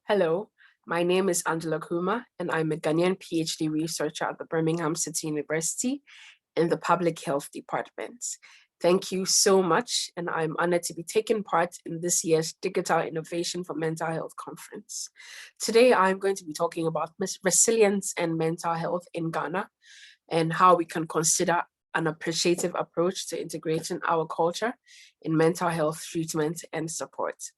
Hello, my name is Angie Kumah, and I'm a Ghanaian PhD researcher at the Birmingham City University in the Public Health Department. Thank you so much, and I'm honored to be taking part in this year's Digital Innovation for Mental Health Conference. Today, I'm going to be talking about resilience and mental health in Ghana and how we can consider an appreciative approach to integrating our culture in mental health treatment and support.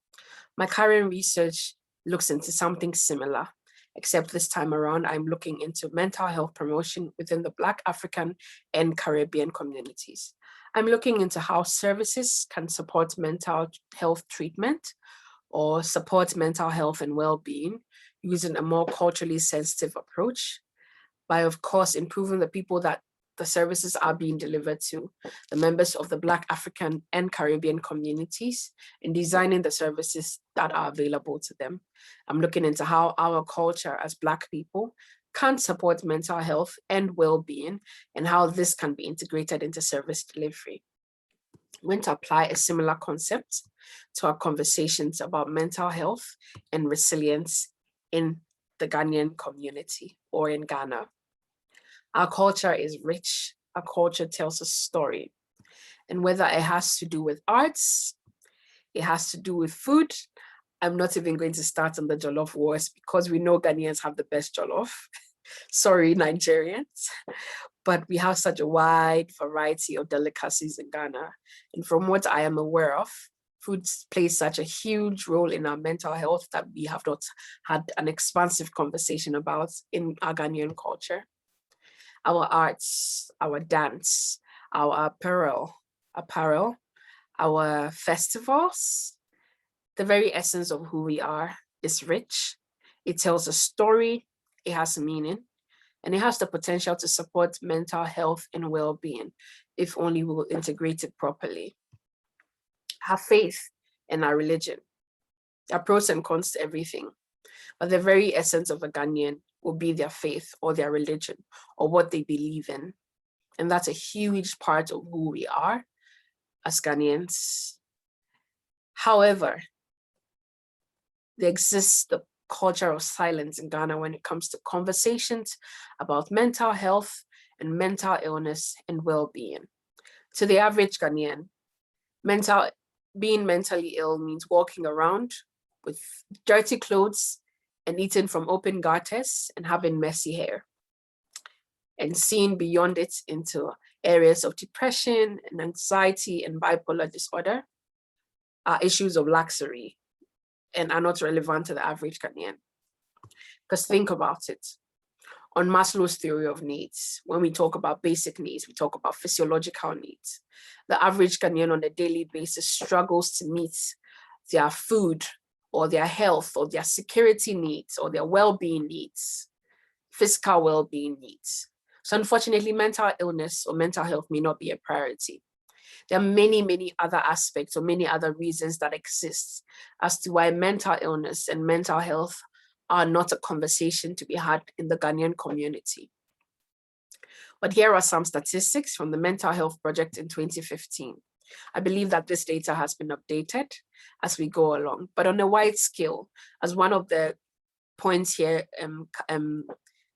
My current research looks into something similar, except this time around, I'm looking into mental health promotion within the Black, African, and Caribbean communities. I'm looking into how services can support mental health treatment or support mental health and well-being using a more culturally sensitive approach by, of course, improving the people that the services are being delivered to, the members of the Black, African, and Caribbean communities, and designing the services that are available to them. I'm looking into how our culture as Black people can support mental health and well-being, and how this can be integrated into service delivery. I'm going to apply a similar concept to our conversations about mental health and resilience in the Ghanaian community or in Ghana. Our culture is rich. Our culture tells a story. And whether it has to do with arts, it has to do with food. I'm not even going to start on the jollof wars because we know Ghanaians have the best jollof. Sorry, Nigerians. But we have such a wide variety of delicacies in Ghana. And from what I am aware of, food plays such a huge role in our mental health that we have not had an expansive conversation about in our Ghanaian culture. Our arts, our dance, our apparel, our festivals, the very essence of who we are is rich. It tells a story, it has a meaning, and it has the potential to support mental health and well-being if only we will integrate it properly. Our faith and our religion, there are pros and cons to everything, but the very essence of a Ghanaian will be their faith or their religion or what they believe in. And that's a huge part of who we are as Ghanaians. However, there exists the culture of silence in Ghana when it comes to conversations about mental health and mental illness and well-being. To the average Ghanaian, being mentally ill means walking around with dirty clothes and eating from open gutters and having messy hair, and seeing beyond it into areas of depression and anxiety and bipolar disorder are issues of luxury and are not relevant to the average Ghanaian. Because think about it. On Maslow's theory of needs, when we talk about basic needs, we talk about physiological needs. The average Ghanaian on a daily basis struggles to meet their food or their health or their security needs or their well-being needs, physical well-being needs. So unfortunately, mental illness or mental health may not be a priority. There are many, many other aspects or many other reasons that exist as to why mental illness and mental health are not a conversation to be had in the Ghanaian community. But here are some statistics from the Mental Health Project in 2015. I believe that this data has been updated as we go along, but on a wide scale, as one of the points here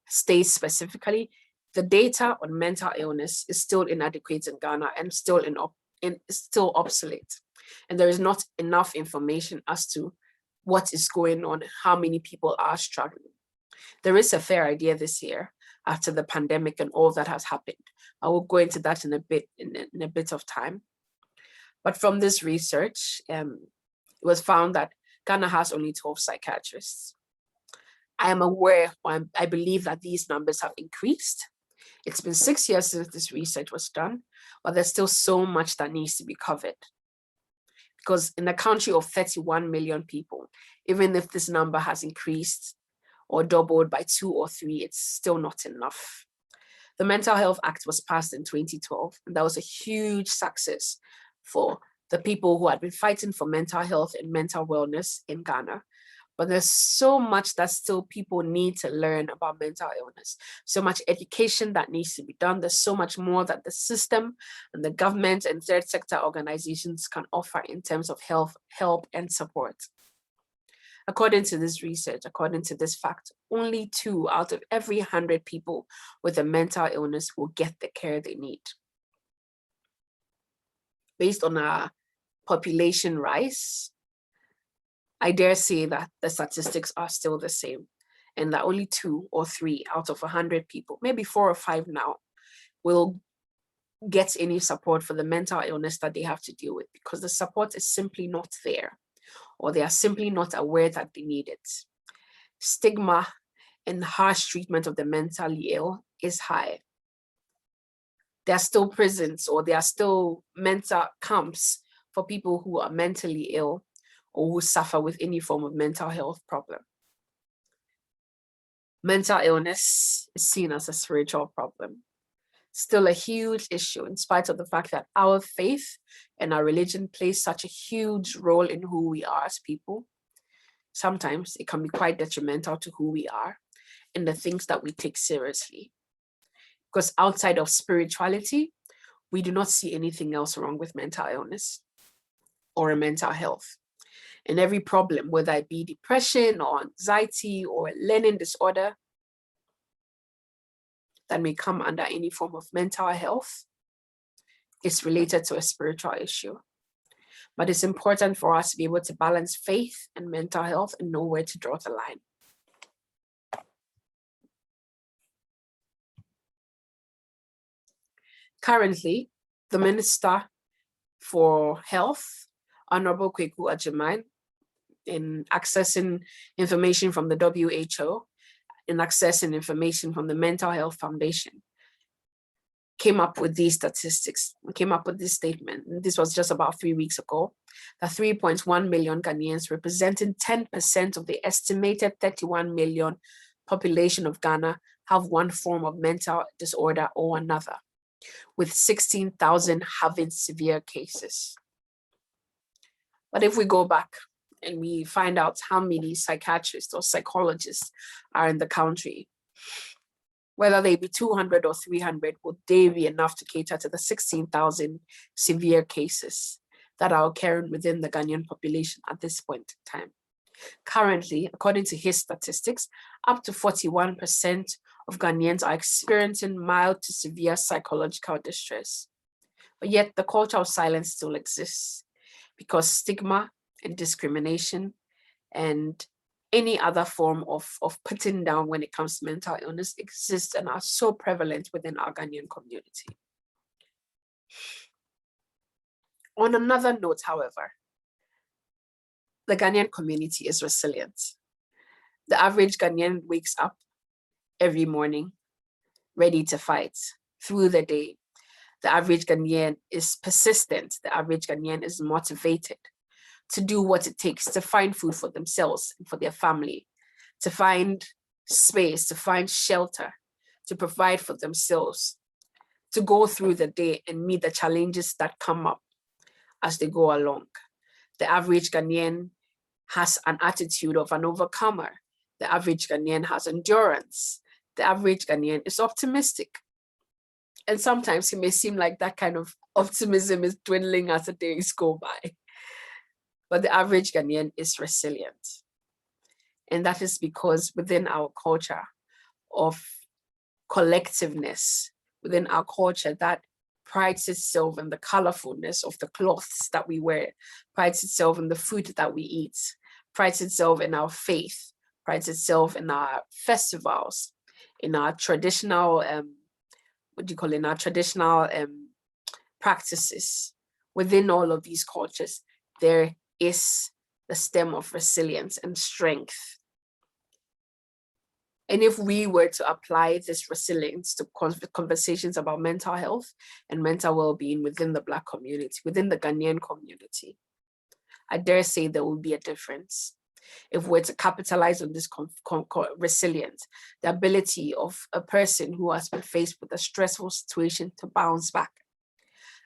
states specifically, the data on mental illness is still inadequate in Ghana and still obsolete. And there is not enough information as to what is going on, how many people are struggling. There is a fair idea this year after the pandemic and all that has happened. I will go into that in a bit of time. But from this research, it was found that Ghana has only 12 psychiatrists. I am aware, I believe that these numbers have increased. It's been 6 years since this research was done, but there's still so much that needs to be covered. Because in a country of 31 million people, even if this number has increased or doubled by 2 or 3, it's still not enough. The Mental Health Act was passed in 2012, and that was a huge success for the people who had been fighting for mental health and mental wellness in Ghana. But there's so much that still people need to learn about mental illness, so much education that needs to be done. There's so much more that the system and the government and third sector organizations can offer in terms of health, help, and support. According to this research, according to this fact, only 2 out of every 100 people with a mental illness will get the care they need. Based on our population rise, I dare say that the statistics are still the same, and that only 2 or 3 out of 100 people, maybe 4 or 5 now, will get any support for the mental illness that they have to deal with, because the support is simply not there, or they are simply not aware that they need it. Stigma and harsh treatment of the mentally ill is high. There are still prisons, or there are still mental camps for people who are mentally ill or who suffer with any form of mental health problem. Mental illness is seen as a spiritual problem. Still a huge issue, in spite of the fact that our faith and our religion plays such a huge role in who we are as people. Sometimes it can be quite detrimental to who we are and the things that we take seriously. Because outside of spirituality, we do not see anything else wrong with mental illness or mental health. And every problem, whether it be depression or anxiety or learning disorder, that may come under any form of mental health, is related to a spiritual issue. But it's important for us to be able to balance faith and mental health and know where to draw the line. Currently, the Minister for Health, Honorable Kweku Agyeman, in accessing information from the WHO, in accessing information from the Mental Health Foundation, came up with these statistics, came up with this statement. And this was just about 3 weeks ago, that 3.1 million Ghanaians, representing 10% of the estimated 31 million population of Ghana, have one form of mental disorder or another, with 16,000 having severe cases. But if we go back and we find out how many psychiatrists or psychologists are in the country, whether they be 200 or 300, would they be enough to cater to the 16,000 severe cases that are occurring within the Ghanaian population at this point in time? Currently, according to his statistics, up to 41% of Ghanaians are experiencing mild to severe psychological distress. But yet the culture of silence still exists, because stigma and discrimination and any other form of putting down when it comes to mental illness exists and are so prevalent within our Ghanaian community. On another note, however, the Ghanaian community is resilient. The average Ghanaian wakes up every morning ready to fight through the day. The average Ghanaian is persistent. The average Ghanaian is motivated to do what it takes to find food for themselves and for their family, to find space, to find shelter, to provide for themselves, to go through the day and meet the challenges that come up as they go along. The average Ghanaian has an attitude of an overcomer. The average Ghanaian has endurance. The average Ghanaian is optimistic. And sometimes it may seem like that kind of optimism is dwindling as the days go by. But the average Ghanaian is resilient. And that is because within our culture of collectiveness, within our culture that prides itself in the colorfulness of the clothes that we wear, prides itself in the food that we eat, prides itself in our faith, prides itself in our festivals, in our traditional, practices. Within all of these cultures, there is the stem of resilience and strength. And if we were to apply this resilience to conversations about mental health and mental well-being within the Black community, within the Ghanaian community, I dare say there will be a difference. If we're to capitalize on this resilience, the ability of a person who has been faced with a stressful situation to bounce back,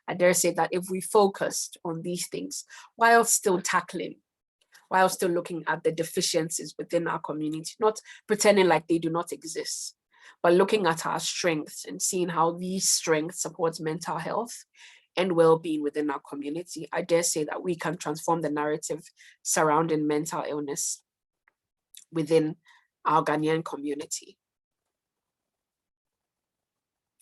I dare say that if we focused on these things while still looking at the deficiencies within our community, not pretending like they do not exist, but looking at our strengths and seeing how these strengths support mental health and well-being within our community, I dare say that we can transform the narrative surrounding mental illness within our Ghanaian community.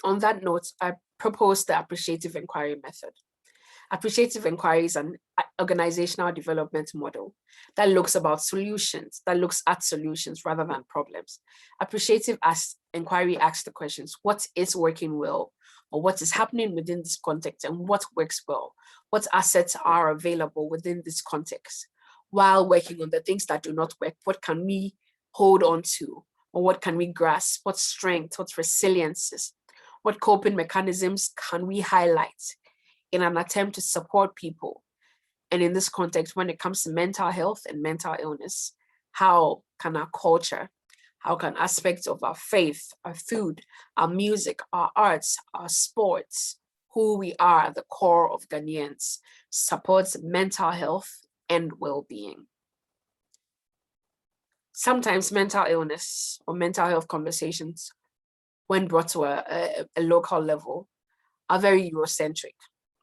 On that note, I propose the appreciative inquiry method. Appreciative inquiry is an organizational development model that looks at solutions rather than problems. Appreciative inquiry asks the questions: what is working well, or what is happening within this context, and what works well? What assets are available within this context? While working on the things that do not work, what can we hold on to, or what can we grasp? What strength, what resiliences, what coping mechanisms can we highlight in an attempt to support people? And in this context, when it comes to mental health and mental illness, how can our culture, how can aspects of our faith, our food, our music, our arts, our sports, who we are, the core of Ghanaians, supports mental health and well-being? Sometimes mental illness or mental health conversations, when brought to a local level, are very Eurocentric,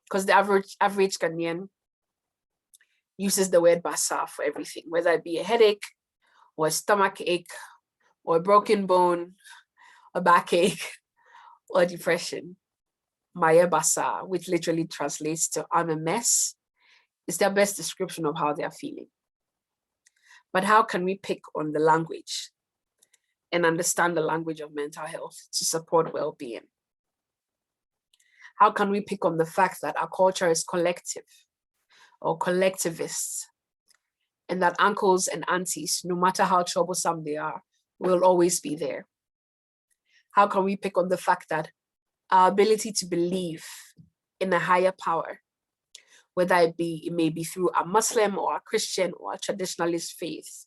because the average Ghanaian uses the word basa for everything, whether it be a headache or a stomach ache or a broken bone, a backache or depression. Maya basa, which literally translates to I'm a mess, is their best description of how they are feeling. But how can we pick on the language and understand the language of mental health to support well-being? How can we pick on the fact that our culture is collective or collectivist, and that uncles and aunties, no matter how troublesome they are, will always be there? How can we pick on the fact that our ability to believe in a higher power, whether it may be through a Muslim or a Christian or a traditionalist faith,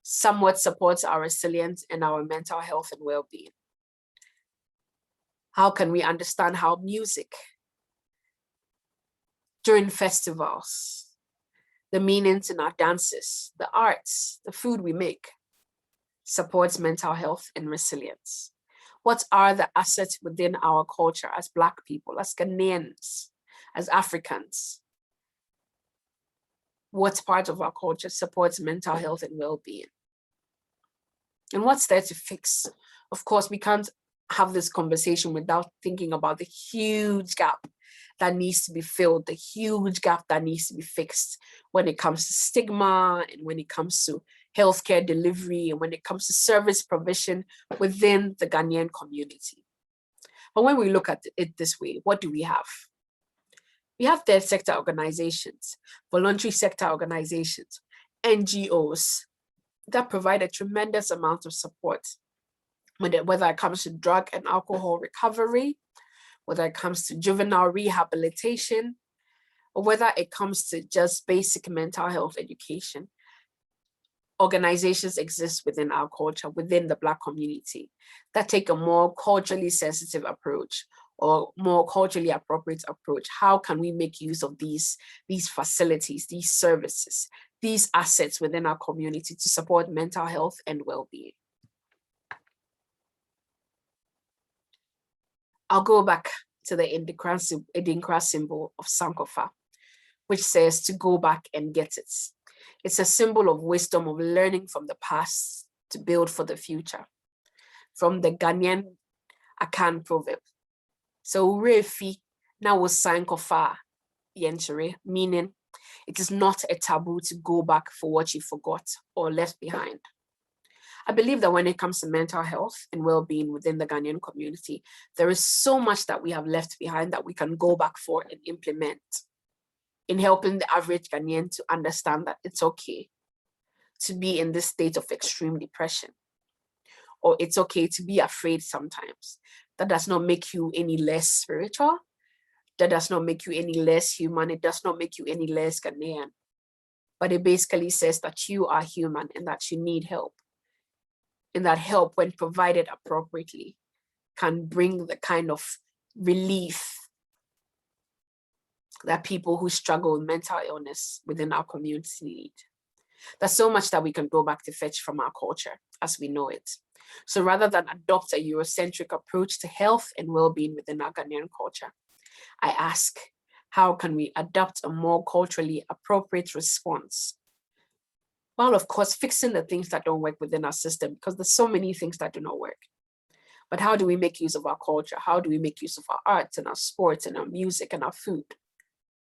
somewhat supports our resilience and our mental health and well-being? How can we understand how music during festivals, the meanings in our dances, the arts, the food we make, supports mental health and resilience? What are the assets within our culture as Black people, as Ghanaians, as Africans? What part of our culture supports mental health and well-being? And what's there to fix? Of course, we can't have this conversation without thinking about the huge gap that needs to be filled, the huge gap that needs to be fixed when it comes to stigma, and when it comes to healthcare delivery, and when it comes to service provision within the Ghanaian community. But when we look at it this way, what do we have? We have third sector organizations, voluntary sector organizations, NGOs that provide a tremendous amount of support, whether it comes to drug and alcohol recovery, whether it comes to juvenile rehabilitation, or whether it comes to just basic mental health education. Organizations exist within our culture, within the Black community, that take a more culturally sensitive approach or more culturally appropriate approach. How can we make use of these facilities, these services, these assets within our community to support mental health and well-being? I'll go back to the Idinkra symbol of Sankofa, which says to go back and get it. It's a symbol of wisdom, of learning from the past to build for the future. From the Ghanaian Akan proverb. So refi na wo Sankofa yenchere, meaning it is not a taboo to go back for what you forgot or left behind. I believe that when it comes to mental health and well-being within the Ghanaian community, there is so much that we have left behind that we can go back for and implement in helping the average Ghanaian to understand that it's okay to be in this state of extreme depression, or it's okay to be afraid sometimes. That does not make you any less spiritual. That does not make you any less human. It does not make you any less Ghanaian. But it basically says that you are human and that you need help. And that help, when provided appropriately, can bring the kind of relief that people who struggle with mental illness within our community need. There's so much that we can go back to fetch from our culture as we know it. So rather than adopt a Eurocentric approach to health and well-being within our Ghanaian culture, I ask, how can we adopt a more culturally appropriate response while of course fixing the things that don't work within our system, because there's so many things that do not work. But how do we make use of our culture? How do we make use of our arts and our sports and our music and our food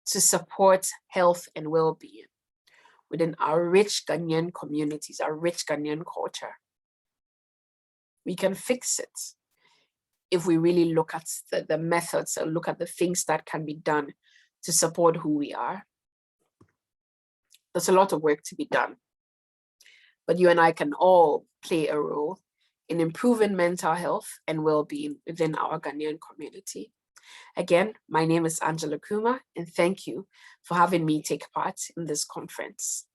to support health and well-being within our rich Ghanaian communities, our rich Ghanaian culture? We can fix it if we really look at the methods and look at the things that can be done to support who we are. There's a lot of work to be done, but you and I can all play a role in improving mental health and well-being within our Ghanaian community. Again, my name is Angie Kumah, and thank you for having me take part in this conference.